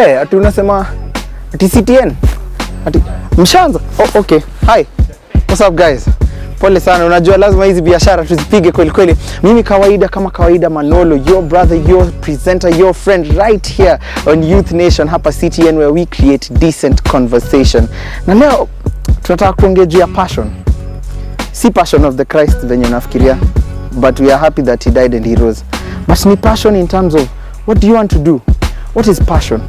ati unasema ati CTN. Ati mshanza. Oh, okay. Hi. What's up guys? Pole sana, unajua lazima hizi biashara tuzipige kweli kweli. Mimi kawaida kama kawaida Manolo, your brother, your presenter, your friend right here on Youth Nation hapa CTN, where we create decent conversation. Na leo tunataka kuongea juu ya passion. Si passion of the Christ venye unafikiria, but we are happy that he died and he rose. But ni passion in terms of what do you want to do? What is passion?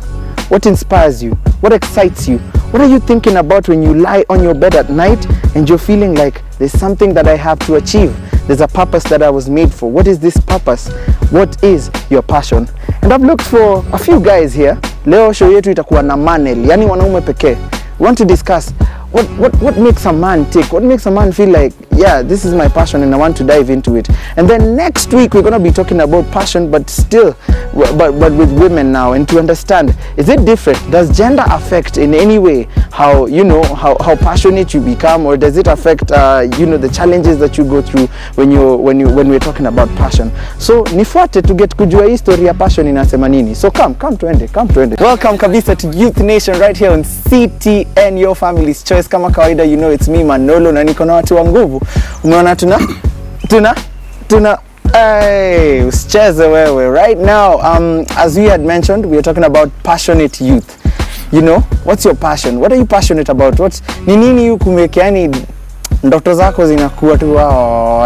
What inspires you? What excites you? What are you thinking about when you lie on your bed at night and you're feeling like there's something that I have to achieve? There's a purpose that I was made for. What is this purpose? What is your passion? And I've looked for a few guys here. Leo show yetu itakuwa na manel, yani wanaume pekee. We want to discuss what makes a man tick? What makes a man feel like, yeah, this is my passion and I want to dive into it. And then next week we're going to be talking about passion, but still, but with women now, and to understand, is it different? Does gender affect in any way how, you know, how passionate you become, or does it affect, you know, the challenges that you go through when we're talking about passion? So nifuate to get kujua history ya passion inasema nini. So come tuende. Welcome kabisa to Youth Nation right here on CTN, your family's choice. Kama kawaida, you know it's me Manolo na niko na watu wa nguvu. Umeona tuna hey, usicheze wewe. Right now, as we had mentioned, we are talking about passionate youth. You know, what's your passion? What are you passionate about? Ni nini yukumeke, yani ndoto zako zinakuwa tu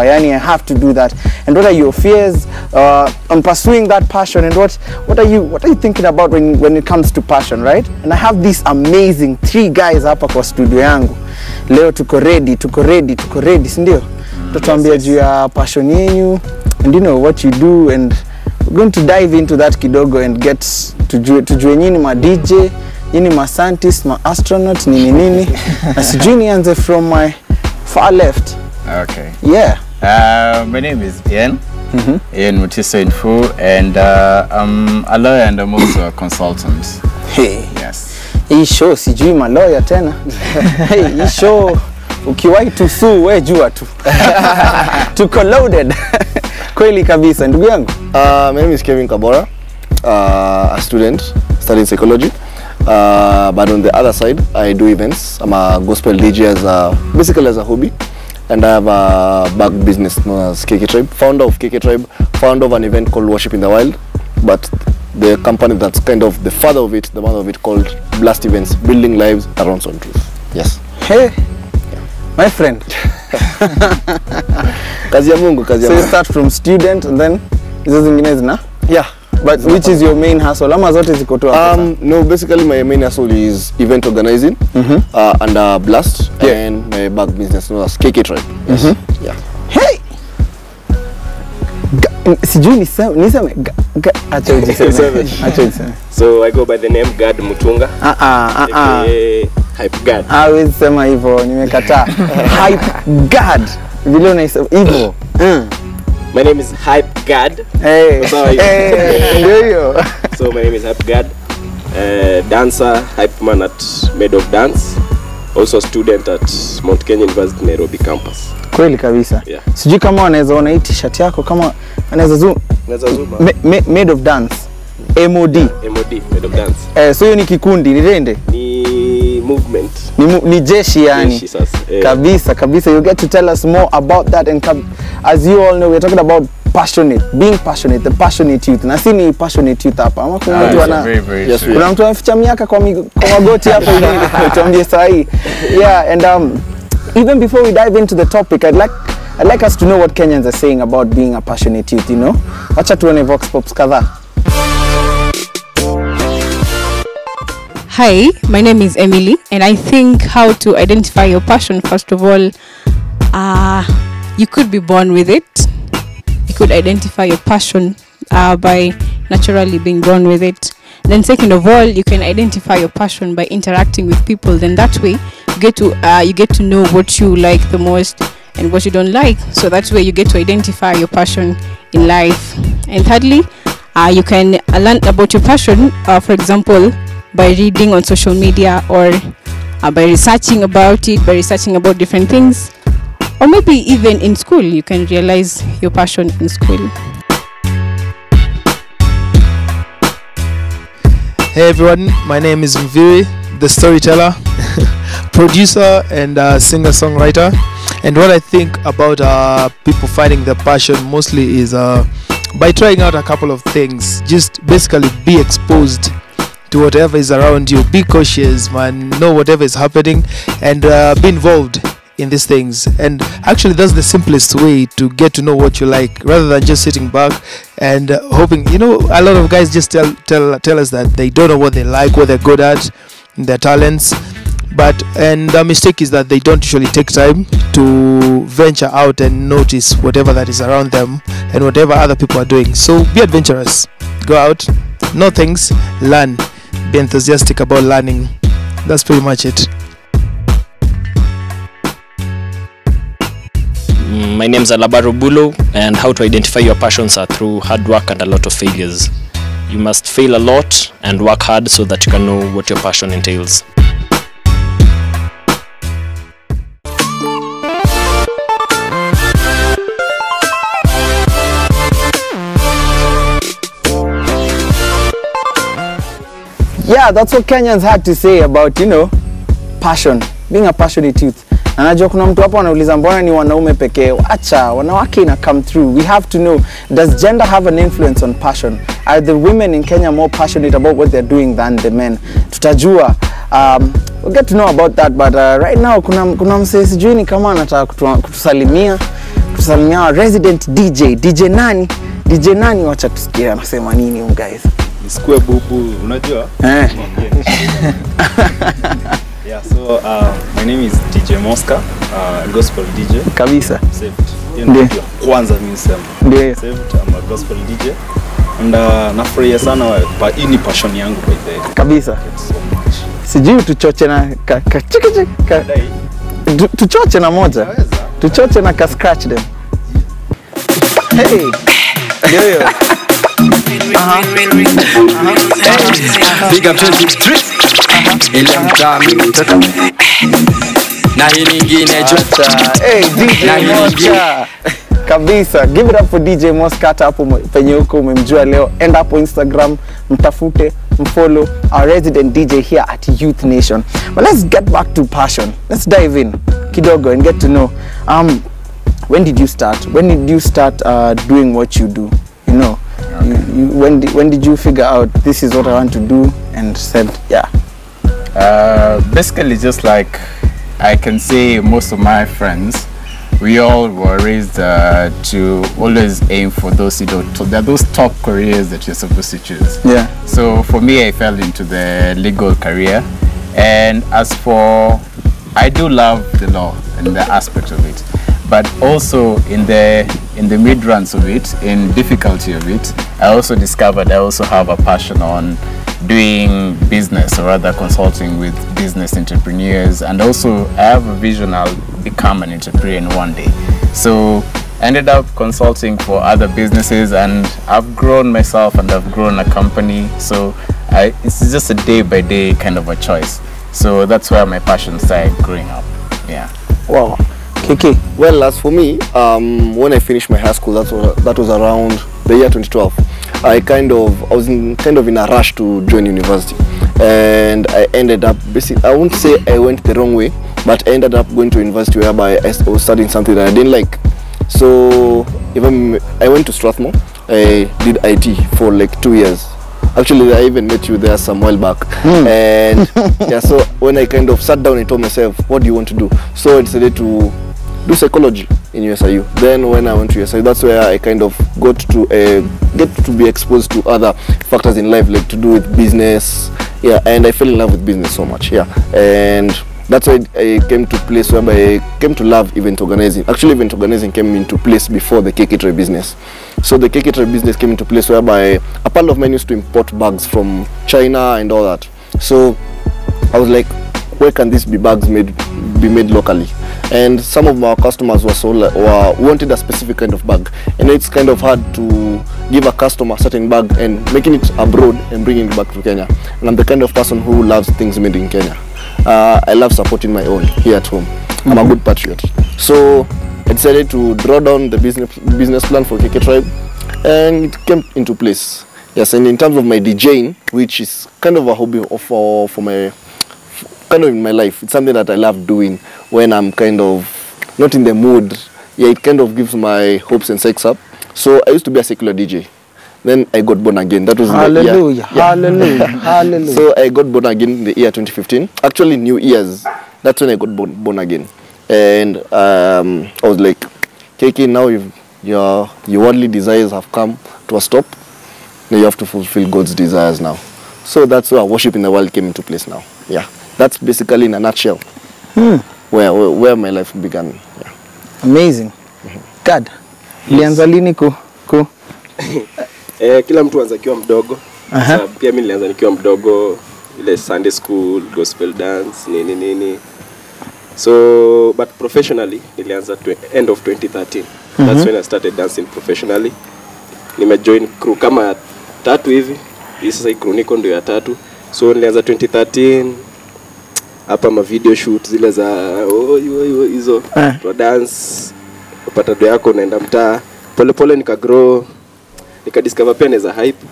yani I have to do that. And what are your fears on pursuing that passion, and what are you thinking about when it comes to passion, right? And I have these amazing 3 guys hapa kwa studio yangu. Leo tuko ready, si ndio? Tutatuambia juu ya passion yenu, and you know what you do, and we're going to dive into that kidogo and get tujue nyinyi ma DJ, nyinyi ma scientist, ma astronaut, nini. Na sijui nianze from my far left. Okay. Yeah. My name is Ian. Ian Mutiso Info, and I'm a lawyer and I'm also a consultant. Hey. Yes. Hii show sijui ma lawyer tena. Hey, hii show ukiwahi tu sue we jua tu. Tuko loaded. Kweli kabisa ndugu yangu. My name is Kevin Kabora, a student studying psychology. But on the other side, I do events. I'm a gospel DJ basically as a hobby, and I have a back business known as KK Tribe, founder of KK Tribe, founder of an event called Worship in the Wild, but the company that's kind of the father of it, the mother of it, called Blast Events, building lives around some truth. Yes. Hey, my friend. Kazi ya Mungu. So you start from student and then hizo zingine zina? Yeah. But which is your main hustle? Ama zote ziko tu hapo? No, basically my main hustle is event organizing and Blast, and my back business known as KK Tribe. Yes. Yeah. Hey! Sijui niseme acha ujiseme. So I go by the name Gad Mutunga. Hype Gad. Hawezi sema hivyo, nimekataa. Hype Gad. Vile unaisema hivyo. My name is Hype Gad. Hey. So my name is Hype Gad. Dancer, hype man at Made of Dance. Also student at Mount Kenya University Nairobi campus. Kweli kabisa. Yeah. Sijui kama wanaweza ona hii t-shirt yako, kama anaweza zoom. Made of Dance. MOD, Made of Dance. So hiyo ni kikundi, ni rende? Ni movement. Ni jeshi yani. Jeshi sasa. Kabisa. You get to tell us more about that, and as you all know, we're talking about being passionate, the passionate youth. Na si ni passionate youth hapa. Ama kuna mtu ana kuna mtu anaficha miaka kwa magoti hapo ili tuambie sahi. Yeah, and even before we dive into the topic, I'd like us to know what Kenyans are saying about being a passionate youth, you know? Wacha tuone vox pops kadhaa. Hi, my name is Emily, and I think how to identify your passion, first of all, you could be born with it. You could identify your passion by naturally being born with it. Then second of all, you can identify your passion by interacting with people. Then that way you get to know what you like the most and what you don't like. So that's where you get to identify your passion in life. And thirdly, you can learn about your passion, for example, by reading on social media, or by researching about it, by researching about different things, or maybe even in school. You can realize your passion in school. Hey everyone, my name is Mviri, the storyteller, producer and singer-songwriter. And what I think about people finding their passion mostly is by trying out a couple of things. Just basically be exposed to whatever is around you. Be cautious, man. Know whatever is happening and be involved in these things. And actually that's the simplest way to get to know what you like, rather than just sitting back and hoping. You know, a lot of guys just tell us that they don't know what they like, what they're good at, their talents. And the mistake is that they don't usually take time to venture out and notice whatever that is around them and whatever other people are doing. So be adventurous, go out, know things, learn, be enthusiastic about learning. That's pretty much it. My name is Alabaro Bulo, and how to identify your passions are through hard work and a lot of failures. You must fail a lot and work hard so that you can know what your passion entails. Yeah, that's what Kenyans had to say about, you know, passion, being a passionate youth. Na najua kuna mtu hapo anauliza mbona ni wanaume pekee. Acha, wanawake ina come through. We have to know, does gender have an influence on passion? Are the women in Kenya more passionate about what they're doing than the men? Tutajua. We'll get to know about that, but right now kuna msee sijui ni kama anataka kutusalimia resident DJ nani, wacha tusikie anasema nini guys. Isikue bubu, unajua? Yeah, so my name is DJ Mosca, gospel DJ. Kabisa. Ndio kwanza mimi sema. Ndio. I'm a gospel DJ. And nafurahia sana hii ni passion yangu by the way. Kabisa. Sijui tuchoche na tuchoche na moja. Tuchoche na ka scratch them. Hey. Yo. Big up to the street. Na hii nyingine jota. Hey DJ Mosca. Kabisa. Give it up for DJ Mosca hapo penye huko umemjua leo. End hapo Instagram, mtafute, mfollow our resident DJ here at Youth Nation. But let's get back to passion. Let's dive in kidogo and get to know when did you start? When did you start doing what you do? You know, when did you figure out this is what I want to do and said, yeah? Basically, just like I can say, most of my friends, we all were raised to always aim for those, you know, there are those top careers that you're supposed to choose. Yeah. So for me, I fell into the legal career, and as for, I do love the law and the aspect of it, but also in the mid-runs of it, in difficulty of it, I also discovered I also have a passion on doing business, or rather consulting with business entrepreneurs, and also I have a vision I'll become an entrepreneur in one day. So I ended up consulting for other businesses, and I've grown myself and I've grown a company. So it's just a day-by-day kind of a choice. So that's where my passion started growing up. Yeah. Wow. Kiki. Well, as for me, when I finished my high school, that was around the year 2012. I was kind of in a rush to join university, and I ended up basically, I won't say I went the wrong way, but I ended up going to university whereby I was studying something that I didn't like. So even I went to Strathmore. I did IT for like 2 years. Actually, I even met you there some while back. And yeah, so when I kind of sat down and told myself, what do you want to do? So I decided to do psychology in USIU. Then when I went to USIU, that's where I kind of got to get to be exposed to other factors in life, like to do with business. Yeah, and I fell in love with business so much. Yeah, and that's why I came to a place whereby I came to love event organizing. Actually, event organizing came into place before the KK Tray business. So the KK Tray business came into place whereby a pal of mine used to import bags from China and all that. So I was like, where can these bags be made locally? And some of our customers wanted a specific kind of bag, and it's kind of hard to give a customer a certain bag and making it abroad and bringing it back to Kenya. And I'm the kind of person who loves things made in Kenya. I love supporting my own here at home. I'm a good patriot. So I decided to draw down the business plan for KK Tribe, and it came into place. Yes, and in terms of my DJing, which is kind of a hobby for my kind of in my life, it's something that I love doing when I'm kind of not in the mood. Yeah, it kind of gives my hopes and sex up. So I used to be a secular DJ. Then I got born again. That was hallelujah, hallelujah, hallelujah. So I got born again in the year 2015. Actually, New Year's. That's when I got born again. And I was like, KK, now your worldly desires have come to a stop. Now you have to fulfill God's desires now. So that's where worship in the world came into place now. Yeah, that's basically in a nutshell where my life began. Yeah. Amazing. God, ulianza lini ku? Kila mtu anza kiwa mdogo. Pia mimi nilianza nikiwa mdogo, ile Sunday school, gospel dance, nini. So, but professionally, nilianza end of 2013. That's when I started dancing professionally. Nimejoin crew kama 3 hivi. Hii sasa crew niko ndio ya 3. So nilianza 2013. Hapa ma video shoot zile za hizo to dance. Upata do yako unaenda mtaa. Pole pole nika grow. Nika discover pia naweza hype.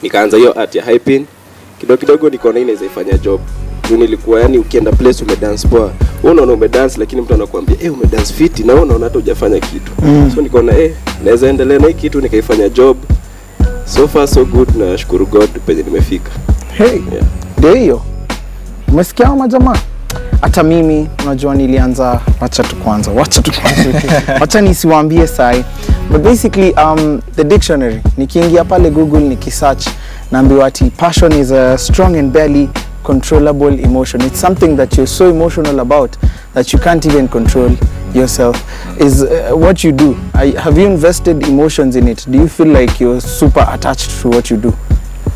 Nikaanza hiyo art ya hyping. Kidogo nikaona inaweza ifanya job. Juu nilikuwa yani ukienda place umedance poa. Wewe unaona umedance lakini mtu anakuambia umedance fit na wewe unaona hata hujafanya kitu. So nikaona naweza endelea na hii kitu nikaifanya job. So far so good, na shukuru God penye nimefika. Hey. Ndio hiyo. Umesikia majamaa? Hata mimi unajua nilianza wacha tu kwanza. Wacha nisiwaambie sai. But basically the dictionary nikiingia pale Google nikisearch naambiwa ati passion is a strong and barely controllable emotion. It's something that you're so emotional about that you can't even control yourself. Is what you do. Have you invested emotions in it? Do you feel like you're super attached to what you do?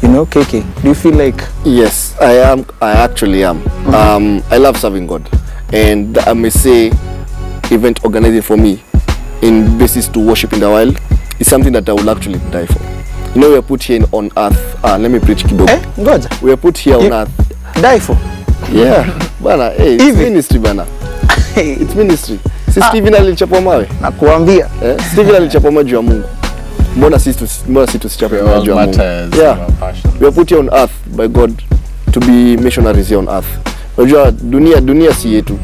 You know, KK, do you feel like... Yes, I am. I actually am. I love serving God. And I may say event organizing for me in basis to worship in the wild is something that I will actually die for. You know, we are put here on earth. Let me preach kidogo. Ngoja. We are put here on earth. Die for? Yeah. Bana, it's ministry bana. It's ministry. Si Steven alichapwa mawe? Nakuambia. Steven alichapwa mawe juu ya Mungu. Mbona sisi tusichapwe mawe juu ya Mungu? Yeah. We are put here on earth by God to be missionaries here on earth. Unajua dunia si yetu.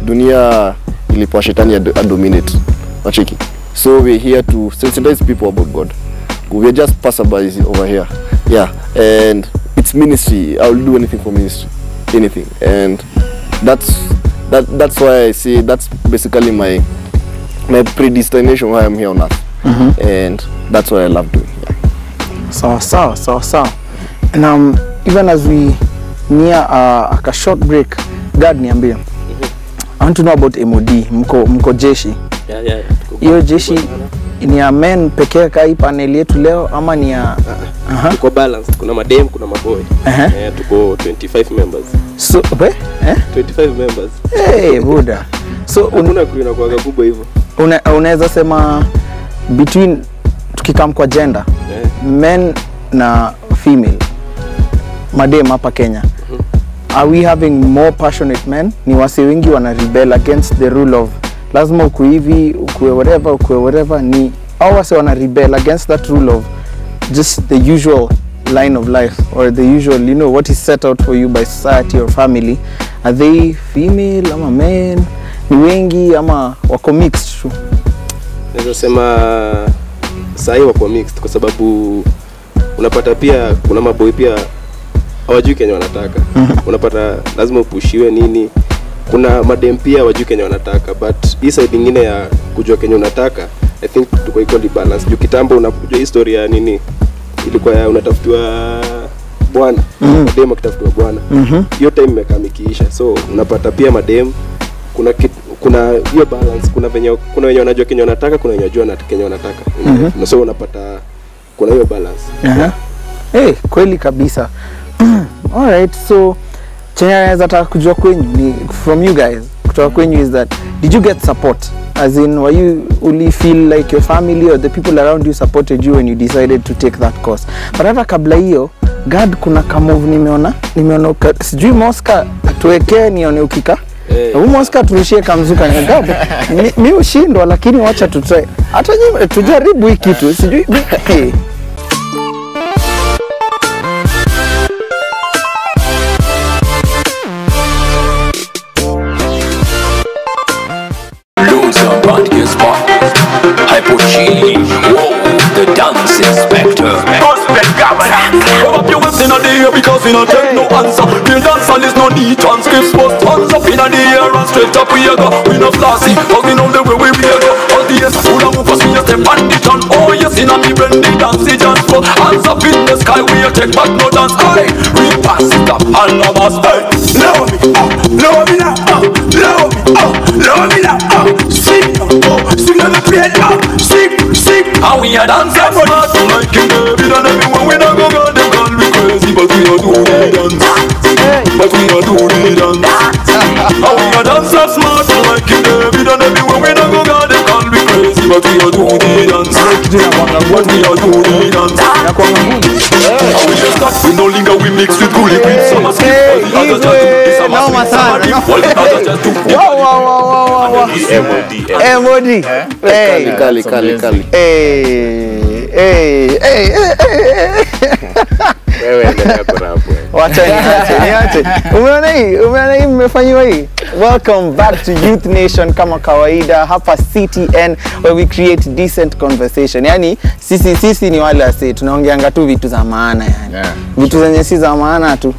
Dunia ilipo shetani dominate. Wacheki. So we're here to sensitize people about God. We are just passerbys over here. Yeah. And it's ministry. I will do anything for ministry. Anything. And that's why I say that's basically my predestination why I'm here on earth. And that's what I love doing. Yeah. So. And even as we near a short break, God niambie. I want to know about MOD. Mko jeshi. Yeah. Hiyo jeshi ni ya men pekee kai panel yetu leo ama ni ya tuko balance, kuna madem kuna maboy. Tuko 25 members. So 25 members. Hey buda. So kuna crew inakuwa kubwa hivyo. Unaweza sema between tukikam kwa gender, men na female, madem hapa Kenya, are we having more passionate men? Ni wase wengi wana rebel against the rule of lazima ukue hivi, ukue whatever, ni au wase wana rebel against that rule of just the usual line of life or the usual, you know, what is set out for you by society or family? Are they female ama men? Ni wengi ama wako mixed tu? Naweza sema sahi wako mixed kwa sababu unapata pia kuna maboy pia hawajui Kenya wanataka. Unapata lazima upushiwe nini. Kuna madem pia hawajui Kenya wanataka, but hii side nyingine ya kujua Kenya unataka, I think tuko equally balance. Juu kitambo unapojua historia nini ilikuwa ya unatafutwa bwana, madem akitafutwa bwana. Hiyo time imekamikisha. So unapata pia madem kuna hiyo balance, kuna wenye wanajua Kenya wanataka, kuna wenye wanajua Kenya wanataka. Na so unapata kuna hiyo balance. Hey, kweli kabisa. All right, so chenye naweza taka kujua kwenyu ni from you guys, kutoka kwenyu is that did you get support? As in, were you only feel like your family or the people around you supported you when you decided to take that course? But hata kabla hiyo, God, kuna kamove nimeona sijui Mosca atuwekee nione ukika. Mosca turushie kamzuka ni God. Mimi ushindwa lakini wacha tutry. Hata tujaribu hiki kitu, sijui machine. Whoa, the dance inspector. Pop up your whips in the air because we don't take no answer. The dancer is no need transcripts, but hands up in the air and straight up we go. We no flossy, but we know the way we go. All the yes, full of move us, we just step on the turn. Oh yes, in a me when the dance is just full. Hands up in the sky, we take back no dance. Aye, we pass it up and no mass. Hey, love me, love me now, love me now, sing, sing on the plate, sing, and we a dance and smart like King David and everyone we don't go them call me crazy, but we don't do the dance, but we don't do the dance, and we a dance and smart like King David and everyone we don't go them call me crazy, but we don't do the dance, but we don't do the dance, and we just stop, we no linger, we mix with coolie with some skip, all the others just do this, some all the others just do MOD. Kali. Wewe endelea kurap wewe. Wacha niache. Umeona hii mmefanywa hii. Welcome back to Youth Nation kama kawaida hapa CTN where we create decent conversation. Yani sisi ni wale wase tunaongeanga tu vitu za maana yani. Yeah. Vitu zenye si za maana tu.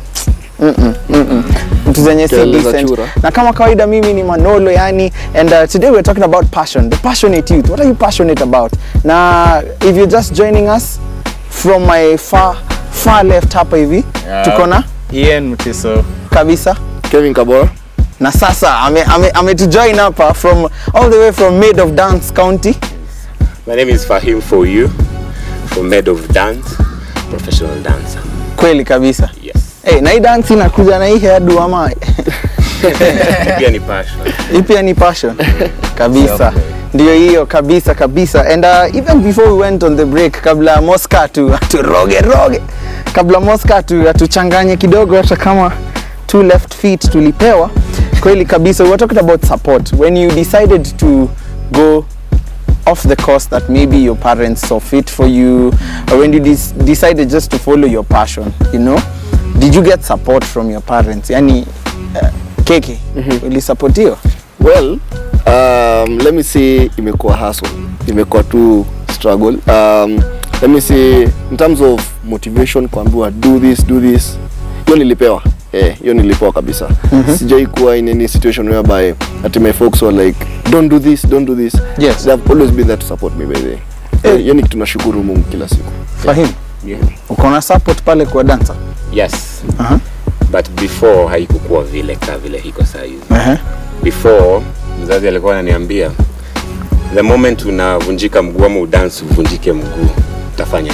Vitu zenye si decent. Na kama kawaida mimi ni Manolo yani, and today we're talking about passion, the passionate youth. What are you passionate about? Na if you're just joining us from my far left hapa hivi, tuko na Ian Mutiso kabisa Kevin Kabora. na sasa ame to join hapa from all the way from Made of Dance County. My name is Fahim for you, from Made of Dance, professional dancer. Kweli kabisa. Yes. Hey, na hii dance inakuja na hii hairdo ama Pia ni passion. Pia ni passion. Kabisa. Ndio hiyo kabisa. And even before we went on the break, kabla Mosca tu roge. Kabla Mosca tu atuchanganye kidogo hata kama two left feet tulipewa. Kweli kabisa, we were talking about support. When you decided to go off the course that maybe your parents saw fit for you, or when you decided just to follow your passion, you know, did you get support from your parents? Yani Keke, will support you? Well, let me say imekuwa hustle, imekuwa tu struggle. Let me say in terms of motivation kuambiwa do this, hiyo nilipewa. Hiyo nilipewa kabisa. Sijai kuwa in any situation whereby at my folks were like don't do this. Yes. They have always been there to support me by the way. Hiyo ni kitu tunashukuru Mungu kila siku. Fahim. Yeah. Uko na support pale kwa dancer? Yes. But before haikukuwa vile hiko saa hizi. Before mzazi alikuwa ananiambia the moment unavunjika mguu ama udance uvunjike mguu utafanya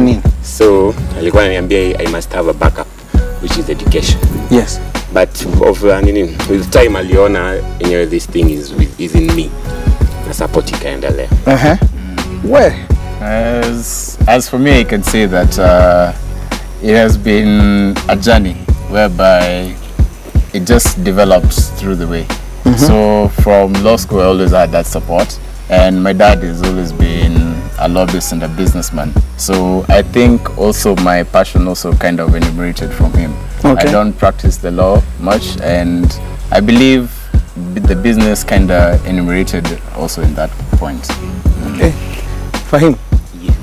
nini? So alikuwa ananiambia I must have a backup, which is education. Yes. But with time aliona this thing is in me. Na support ikaendelea. Where? As for me, I can say that it has been a journey whereby it just develops through the way. So from law school, I always had that support, and my dad has always been a lobbyist and a businessman. So I think also my passion also kind of enumerated from him. Okay. I don't practice the law much, and I believe the business kind of enumerated also in that point. Okay. Fahim,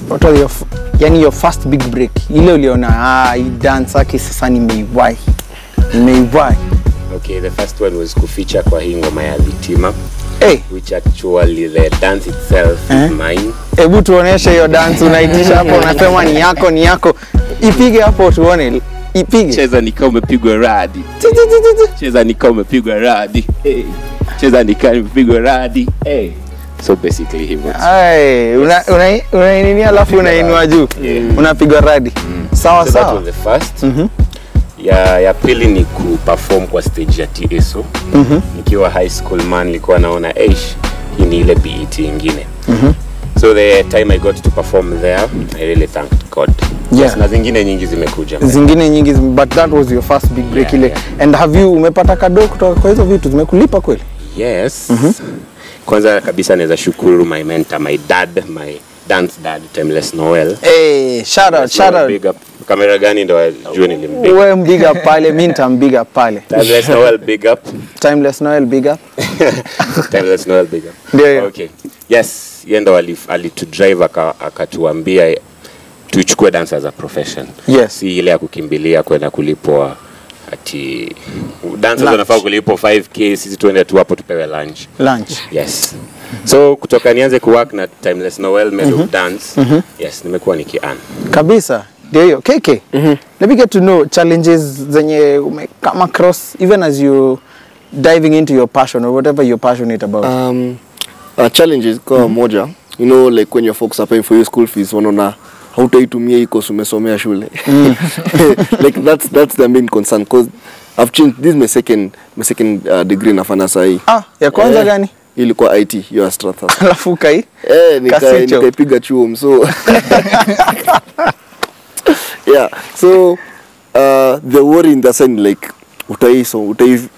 what are your first big break? Ile uliona dance yake sasa nimeiwahi. Okay, the first one was kuficha kwa hii ngoma ya Vitima. Hey. Which actually the dance itself is mine. Hebu tuoneshe hiyo dance unaitisha hapo, unasema ni yako. Ipige hapo tuone. Ipige. Cheza ni kama umepigwa radi. Cheza ni kama umepigwa radi. Hey. Cheza ni kama umepigwa radi. Hey. So basically hivyo. Una nini alafu unainua juu. Unapigwa radi. Sawa. So that was the first. Ya pili ni kuperform kwa stage ya TSO. Nikiwa high school man nilikuwa naona hii ni ile BET ingine. So the time I got to perform there, I really thanked God. Yes. Na zingine nyingi zimekuja. But that was your first big break ile. And have you umepata kado kutoka kwa hizo vitu zimekulipa kweli? Yes. Kwanza kabisa naweza shukuru my mentor, my dad, my dance dad, Timeless Noel. Hey, shout out. Big up. Kamera gani ndo ajue nilimpiga. Wewe big up pale, mimi nitambiga pale. Timeless Noel big up. Timeless Noel big up. Timeless Noel big up. Yeah. Okay. Yes. yeye ndo alitudrive akatuambia tuchukue dance as a profession. Yes. Si ile ya kukimbilia kwenda kulipwa ati dancers wanafaa kulipwa 5k, sisi tuende tu hapo tupewe lunch. Yes. So kutoka nianze kuwork na Timeless Noel Made of Dance, yes, nimekuwa niki-earn. Kabisa. Ndio hiyo. KK. Let me get to know challenges zenye come across even as you diving into your passion or whatever you're passionate about. Challenges kwa moja, you know, like when your folks are paying for your school fees, wanaona hautaitumia iko umesomea shule. Like that's the main concern, because I've changed, this is my second degree nafanya sahi. Ya kwanza gani? Ilikuwa IT, you are Strathas. Alafu kai? Nikaipiga chuo, so yeah, so the worry in the sense like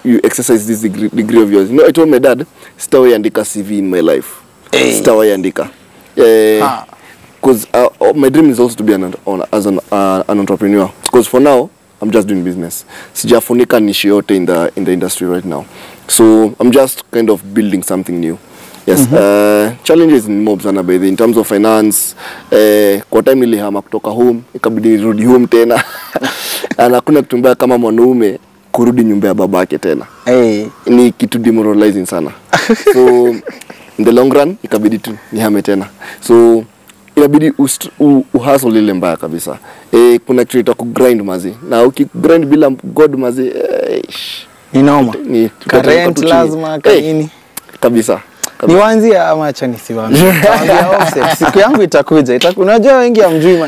you exercise this degree of yours. You know, I told my dad, sitawahi andika CV in my life. Sitawahi andika. Because my dream is also to be an entrepreneur. Because for now, I'm just doing business. Sijafunika niche yote in the industry right now. So I'm just kind of building something new. Yes. Challenges in mobs sana by the in terms of finance. Kwa time nilihama kutoka home, ikabidi nirudi home tena. Na hakuna kitu mbaya kama mwanaume kurudi nyumba ya babake tena. Ni kitu demoralizing sana. So in the long run ikabidi tu nihame tena. So inabidi uhustle lile mbaya kabisa. Kuna kitu ita kugrind mazi. Na ukigrind bila God mazi, ni noma. Ni current lazima kaini. Kabisa. Niwanzia ama acha nisiwaambie. Niwaambia offset. Siku yangu itakuja. Unajua wengi hamjui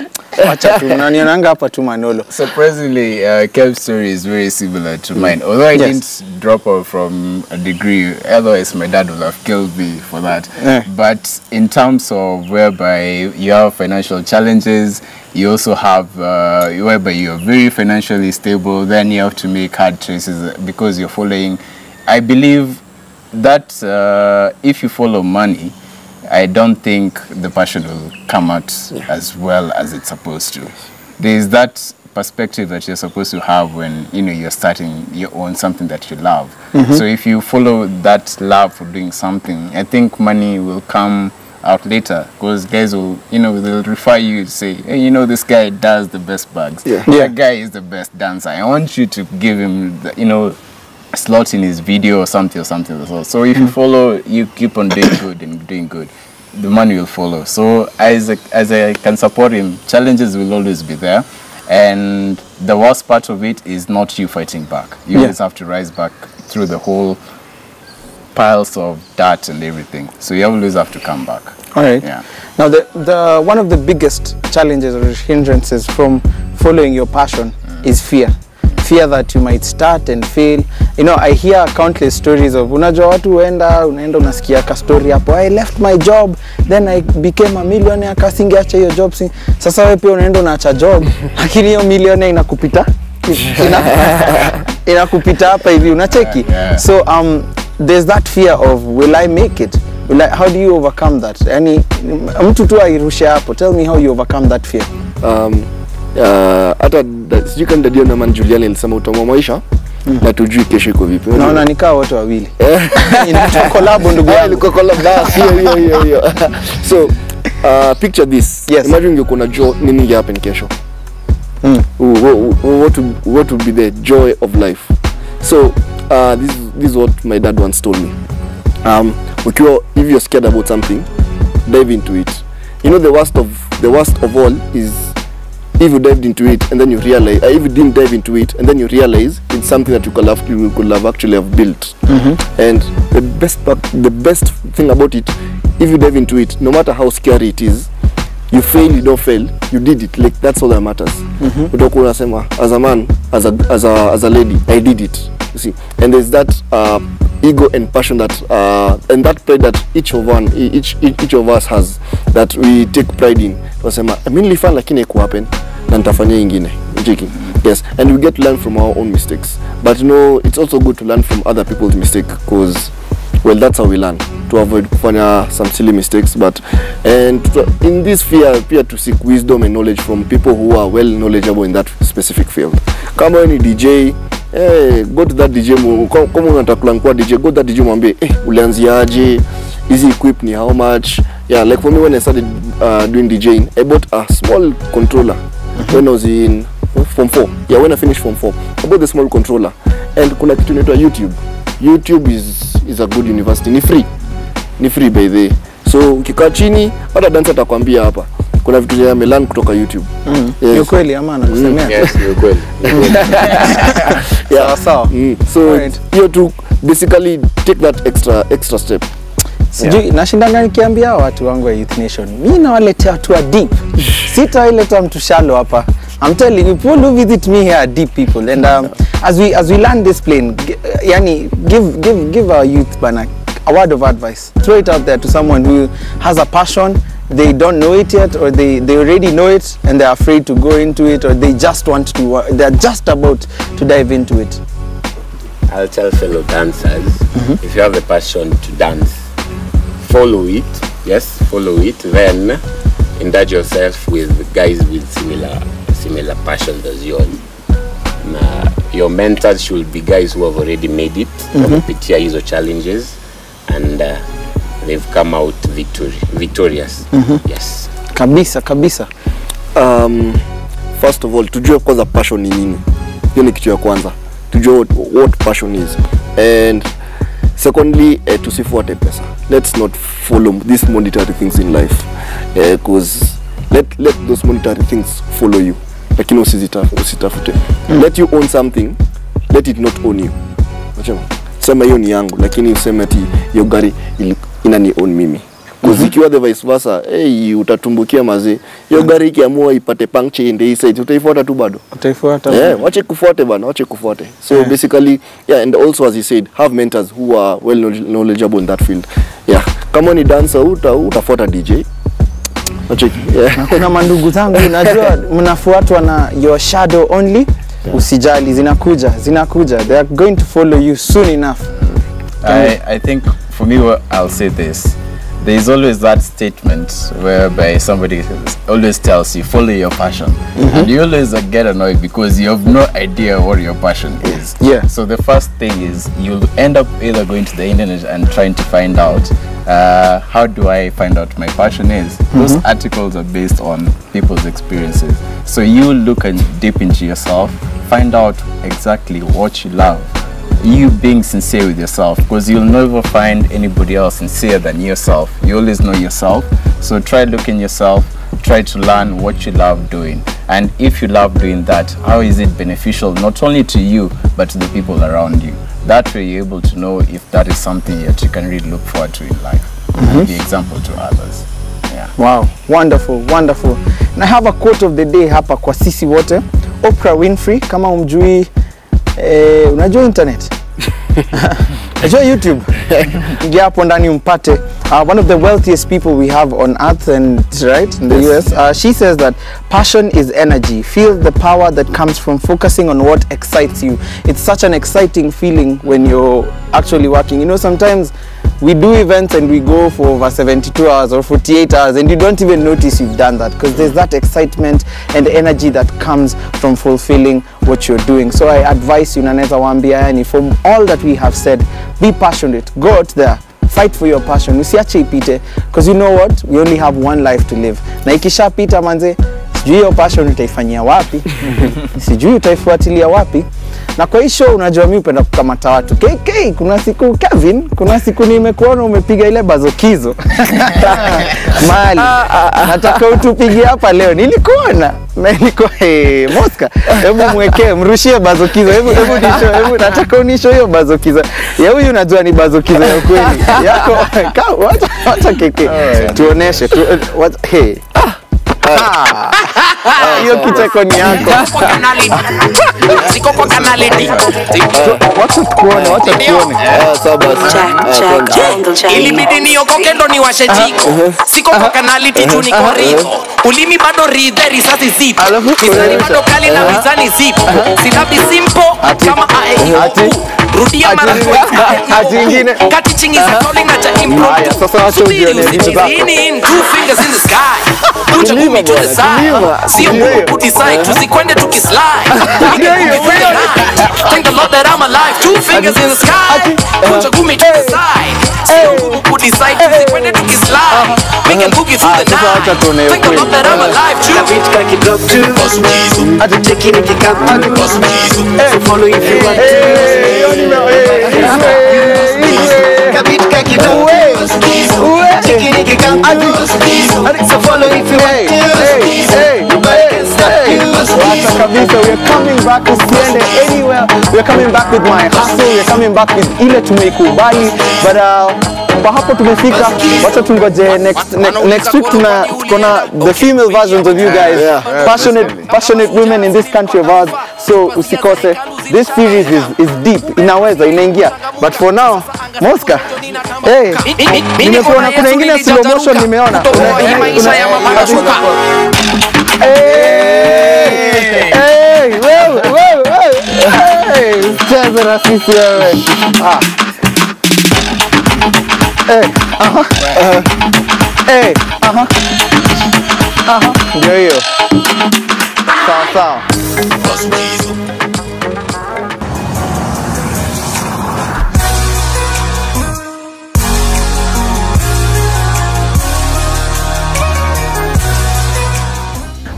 acha tu unanionanga hapa tu Manolo. Surprisingly, Kev's story is very similar to mine. Although I didn't drop out from a degree, otherwise my dad would have killed me for that. But in terms of whereby you have financial challenges, you also have whereby you're very financially stable, then you have to make hard choices because you're following. I believe that if you follow money, I don't think the passion will come out as well as it's supposed to. There is that perspective that you're supposed to have when you're starting your own something that you love. So if you follow that love for doing something, I think money will come out later, because guys will they'll refer you to say, hey, this guy does the best bags. That guy is the best dancer. I want you to give him the, slot in his video or something. So if you follow, you keep on doing good, the money will follow. So as I can support him, challenges will always be there, and the worst part of it is not you fighting back. You always have to rise back through the whole piles of dirt and everything. So you always have to come back. All right. Yeah. Now the one of the biggest challenges or hindrances from following your passion is fear. Fear that you might start and fail. I hear countless stories of unajua watu unaenda unasikia ka story hapo, I left my job then I became a millionaire, kasingeacha hiyo job. Sasa wewe pia unaenda unaacha job lakini hiyo millionaire inakupita hapa hivi unacheki. So there's that fear of will I make it? How do you overcome that? Mtu tu airushe hapo. Tell me how you overcome that fear. Hata sijui kama dadio na man Julian alisema utamu maisha na tujui kesho iko vipi. Naona nikaa wote wawili. Inatoka collab ndugu yangu. Ilikuwa collab hiyo. So picture this. Imagine ungekuwa unajua nini inge happen kesho. What would be the joy of life? So this is what my dad once told me. If you're scared about something, dive into it. The worst of all is if you dived into it and then you realize, if you didn't dive into it and then you realize it's something that you could have actually have built. And the best thing about it, if you dive into it, no matter how scary it is, you fail, you don't fail, you did it. Like that's all that matters. As a man, as a lady, I did it. You see, and there's that ego and passion that and that pride that each of us has, that we take pride in. Tunasema mimi nilifanya lakini haiko happen na nitafanya nyingine. Yes, and we get to learn from our own mistakes. But it's also good to learn from other people's mistakes, because that's how we learn, to avoid kufanya some silly mistakes. But in this fear, to seek wisdom and knowledge from people who are well knowledgeable in that specific field. Kama any DJ, go to that DJ, kama unataka kuwa DJ, go to that DJ mwambie, ulianziaje, hizi equip ni how much, Yeah, like for me when I started doing DJing, I bought a small controller when I was in Form 4. Yeah, when I finished Form 4, I bought the small controller. And kuna kitu inaitwa YouTube. YouTube is a good university. Ni free by the way. So ukikaa chini hata dancer atakwambia hapa kuna vitu vya amelan kutoka YouTube. Ni kweli ama anakusemea? Yes, ni kweli. Yeah, sawa. So you to basically take that extra step. Sijui nashindanga nikiambia watu wangu wa Youth Nation, mimi nawaletea watu wa deep. Sitaileta mtu shallow hapa. I'm telling you, people who visit me here are deep people. And as we land this plane, yani give our youth bana a word of advice. Throw it out there to someone who has a passion, they don't know it yet, or they already know it and they're afraid to go into it, or they just want to, they're just about to dive into it. I'll tell fellow dancers, if you have a passion to dance, follow it. Yes, follow it. Then indulge yourself with guys with similar passions as yours. Your mentors should be guys who have already made it, wamepitia hizo challenges, and they've come out victorious. Yes. Kabisa. First of all, tujue kwanza passion ni nini. Hiyo ni kitu ya kwanza. Tujue what passion is. And secondly, tusifuate pesa. Let's not follow these monetary things in life. Because let those monetary things follow you. Lakini usitafute. Let you own something, let it not own you. Unajua? Sema hiyo ni yangu, lakini useme ati hiyo gari inani own mimi. Because ikiwa the vice versa, utatumbukia mazee. Hiyo gari ikiamua ipate puncture in the side, utaifuata tu bado. Utaifuata. Wache kufuate bana, wache kufuate. So basically, and also as you said, have mentors who are well knowledgeable in that field. Yeah, kama ni dancer utafuata DJ. Na kuna mandugu zangu unajua mnafuatwa na your shadow only. Usijali, zinakuja. They are going to follow you soon enough. I think for me, I'll say this. There is always that statement whereby somebody always tells you, follow your passion. And you always get annoyed because you have no idea what your passion is. Yeah. So the first thing is you'll end up either going to the internet and trying to find out, how do I find out my passion is? Those articles are based on people's experiences. So you look deep into yourself, find out exactly what you love. You being sincere with yourself, because you'll never find anybody else sincere than yourself. You always know yourself. So try looking yourself, try to learn what you love doing. And if you love doing that, how is it beneficial not only to you, but to the people around you? That way you're able to know if that is something that you can really look forward to in life. And be example to others. Yeah. Wow, wonderful. And I have a quote of the day hapa kwa sisi wote. Oprah Winfrey, kama umjui, unajua internet? Unajua YouTube? Ingia hapo ndani umpate. One of the wealthiest people we have on earth and right in the US, she says that passion is energy. Feel the power that comes from focusing on what excites you. It's such an exciting feeling when you're actually working. You know, sometimes we do events and we go for over 72 hours or 48 hours and you don't even notice you've done that because there's that excitement and energy that comes from fulfilling what you're doing. So I advise you, naneza waambia yani, from all that we have said, be passionate, go out there, fight for your passion, usiache ipite, because you know what, we only have one life to live. Na ikishapita manze, sijui hiyo passion utaifanyia wapi, sijui utaifuatilia wapi. Na kwa hiyo unajua mimi upenda kukamata watu. KK, kuna siku Kevin, kuna siku nimekuona umepiga ile bazokizo. Mali. Nataka utupigie hapa leo. Nilikuona. Na nilikuwa Mosca. Hebu mwekee, mrushie bazokizo. Hebu nataka unisho hiyo bazokizo. Ya huyu unajua ni bazokizo ya kweli. Yako wacha KK. Tuoneshe. Hey. Hiyo kicheko ni yako. Siko kwa kanaliti. Wacha tuone. Ilibidi niokoke ndo niwashe jiko. Siko kwa kanaliti tu niko riko. Ulimi bado ridhe risasi zipo. Mizani bado kali na mizani zipo. Silabi simple kama AEU. Rudia mara Ati ingine. Kati chingi za calling na cha improve. Sasa wacha ujione vitu zako. Two fingers in the sky. tuliva bwana, Sio Mungu decide tusikwende tukislide. Thank the Lord that I'm alive. 2 fingers in the sky. Kunja gumi to the side. Sio Mungu decide tusikwende tukislide. We can boogie through the night. Thank the Lord that I'm alive too. Beat kaki drop too. Ati cheki nikikata. So follow if you want to. Beat kaki drop too. Cheki nikikata. So follow if you want to. Nobody can stop you. Wacha kabisa, we are coming back, usiende anywhere. We are coming back with my hustle, we are coming back with ile tumeikubali. But kwa hapo tumefika, wacha tungoje next week tuko na the female versions of you guys. Passionate women in this country of ours. So usikose. This series is deep, inaweza inaingia. But for now, Mosca. Hey, nimekuona kuna ingine slow motion nimeona. Cheza na sisi wewe. Ndio hiyo. Sawa sawa.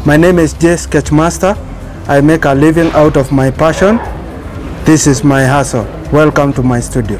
My name is Jay Sketchmaster. I make a living out of my passion. This is my hustle. Welcome to my studio.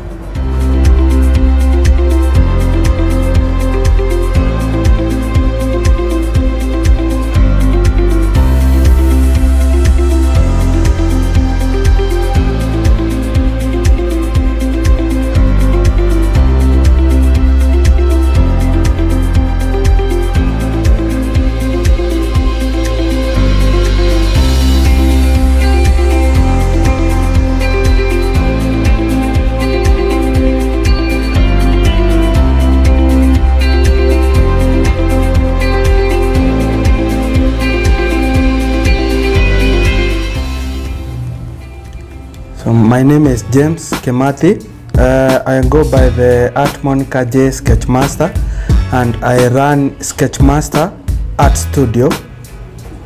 My name is James Kemathi. I go by the Art Monica J Sketchmaster, and I run Sketchmaster Art Studio,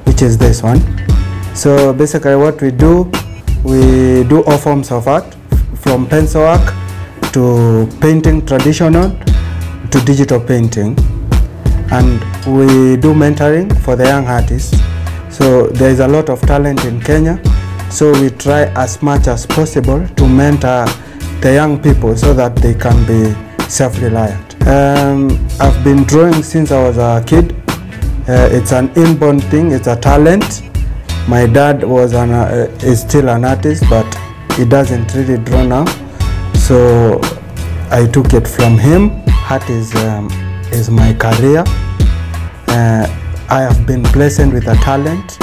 which is this one. So basically what we do all forms of art, from pencil work to painting traditional to digital painting, and we do mentoring for the young artists. So there is a lot of talent in Kenya. So we try as much as possible to mentor the young people so that they can be self-reliant. I've been drawing since I was a kid. It's an inborn thing, it's a talent. My dad is still an artist, but he doesn't really draw now. So I took it from him. Art is my career. I have been blessed with a talent,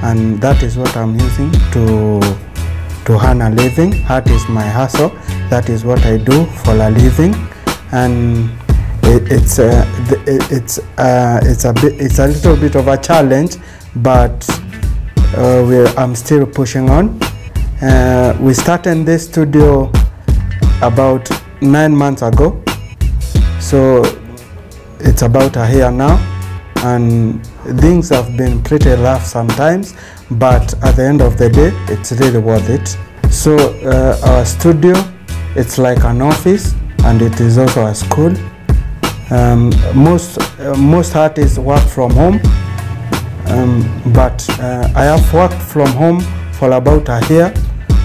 and that is what I'm using to earn a living. Art is my hustle. That is what I do for a living, and it's a little bit of a challenge, but I'm still pushing on. We started this studio about 9 months ago, so it's about a year now, and things have been pretty rough sometimes, but at the end of the day it's really worth it. So our studio, it's like an office, and it is also a school. Most artists work from home, but I have worked from home for about a year,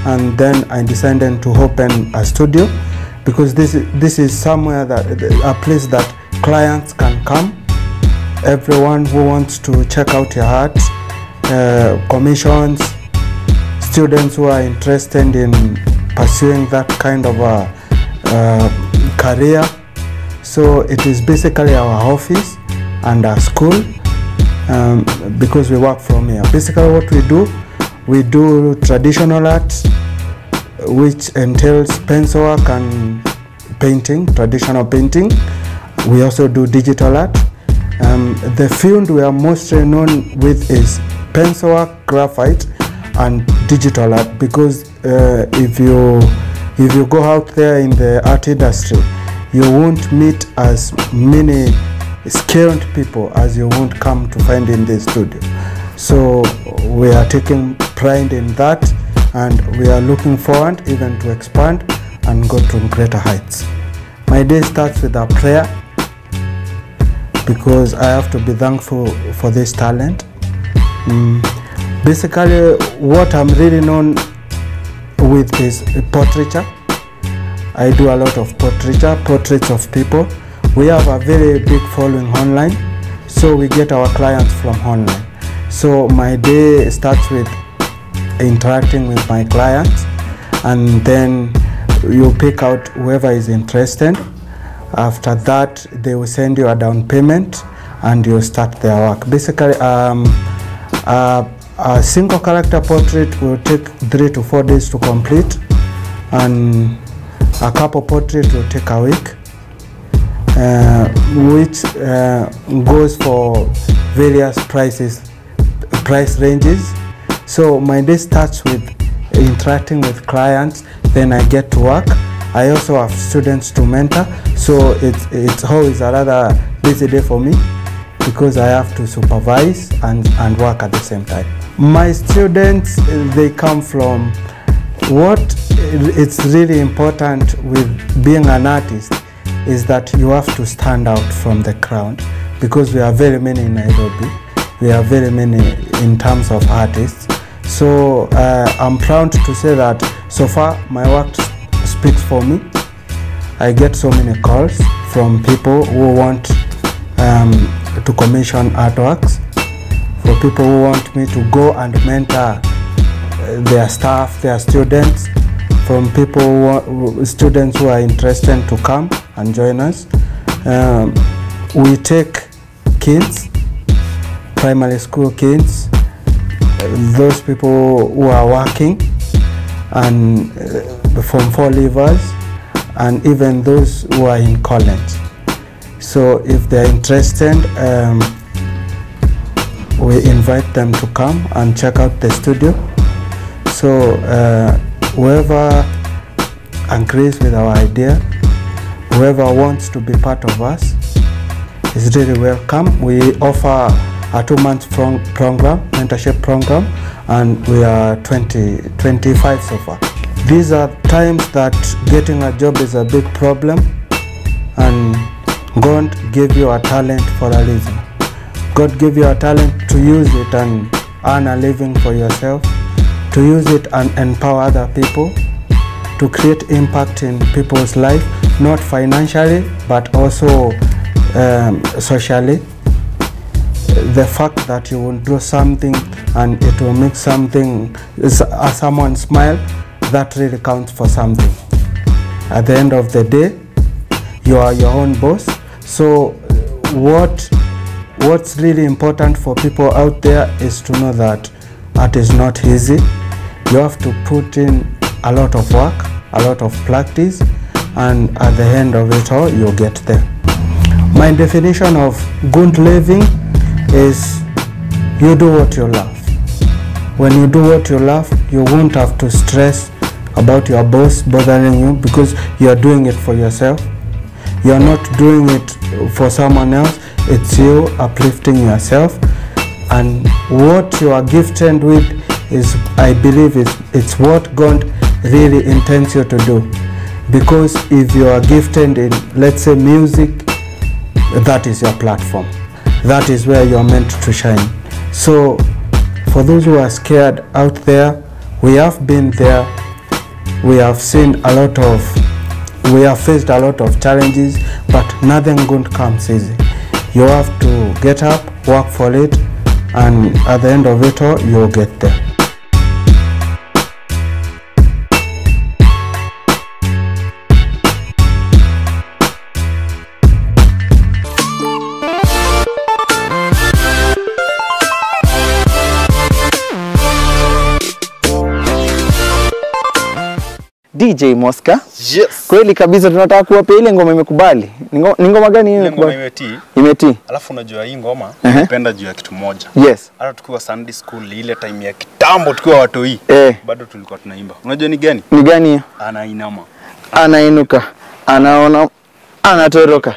and then I decided to open a studio, because this is somewhere a place that clients can come. Everyone who wants to check out your art, commissions, students who are interested in pursuing that kind of a career. So it is basically our office and our school, because we work from here. Basically what we do traditional art, which entails pencil work and painting, traditional painting. We also do digital art. The field we are mostly known with is pencil work, graphite, and digital art, because if you go out there in the art industry, you won't meet as many skilled people as you won't come to find in this studio. So we are taking pride in that, and we are looking forward even to expand and go to greater heights. My day starts with a prayer, because I have to be thankful for this talent. Basically, what I'm really known with is portraiture. I do a lot of portraits of people. We have a very big following online, so we get our clients from online. So my day starts with interacting with my clients, and then you pick out whoever is interested. After that, they will send you a down payment and you start their work. Basically, a single character portrait will take 3 to 4 days to complete, and a couple portrait will take a week, which goes for various price ranges. So my day starts with interacting with clients, then I get to work. I also have students to mentor, so it's always a rather busy day for me, because I have to supervise and work at the same time. My students, they come from what it's really important with being an artist is that you have to stand out from the crowd, because we are very many in Nairobi. We are very many in terms of artists. So I'm proud to say that so far my work speaks for me. I get so many calls from people who want to commission artworks, for people who want me to go and mentor their staff, their students, from people students who are interested to come and join us. We take kids, primary school kids, those people who are working, and from 4 leavers, and even those who are in college. So if they're interested, we invite them to come and check out the studio. So whoever agrees with our idea, whoever wants to be part of us is really welcome. We offer a 2-month program, mentorship program, and we are 25 so far. These are times that getting a job is a big problem, and God gave you a talent for a reason. God gave you a talent to use it and earn a living for yourself, to use it and empower other people, to create impact in people's life, not financially, but also socially. The fact that you will do something and it will make someone smile, that really counts for something. At the end of the day, you are your own boss. So what's really important for people out there is to know that art is not easy. You have to put in a lot of work, a lot of practice, and at the end of it all, you'll get there. My definition of good living is you do what you love. When you do what you love, you won't have to stress about your boss bothering you, because you are doing it for yourself. You are not doing it for someone else. It's you uplifting yourself, and what you are gifted with is, I believe, it's what God really intends you to do. Because if you are gifted in, let's say, music, that is your platform. That is where you are meant to shine. So for those who are scared out there, we have been there. We have seen a lot of, we have faced a lot of challenges, but nothing good comes easy. You have to get up, work for it, and at the end of it all, you'll get there. DJ Mosca. Yes. Kweli kabisa tunataka kuwapa ile ngoma imekubali. Ni ngoma gani hiyo? Ngoma imetii. Imetii. Alafu unajua hii ngoma napenda juu ya kitu moja. Yes. Hata tukiwa Sunday school ile time ya kitambo tukiwa watoi. Bado tulikuwa tunaimba. Unajua ni gani? Ni gani hiyo? Anainama. Anainuka. Anaona. Anatoroka.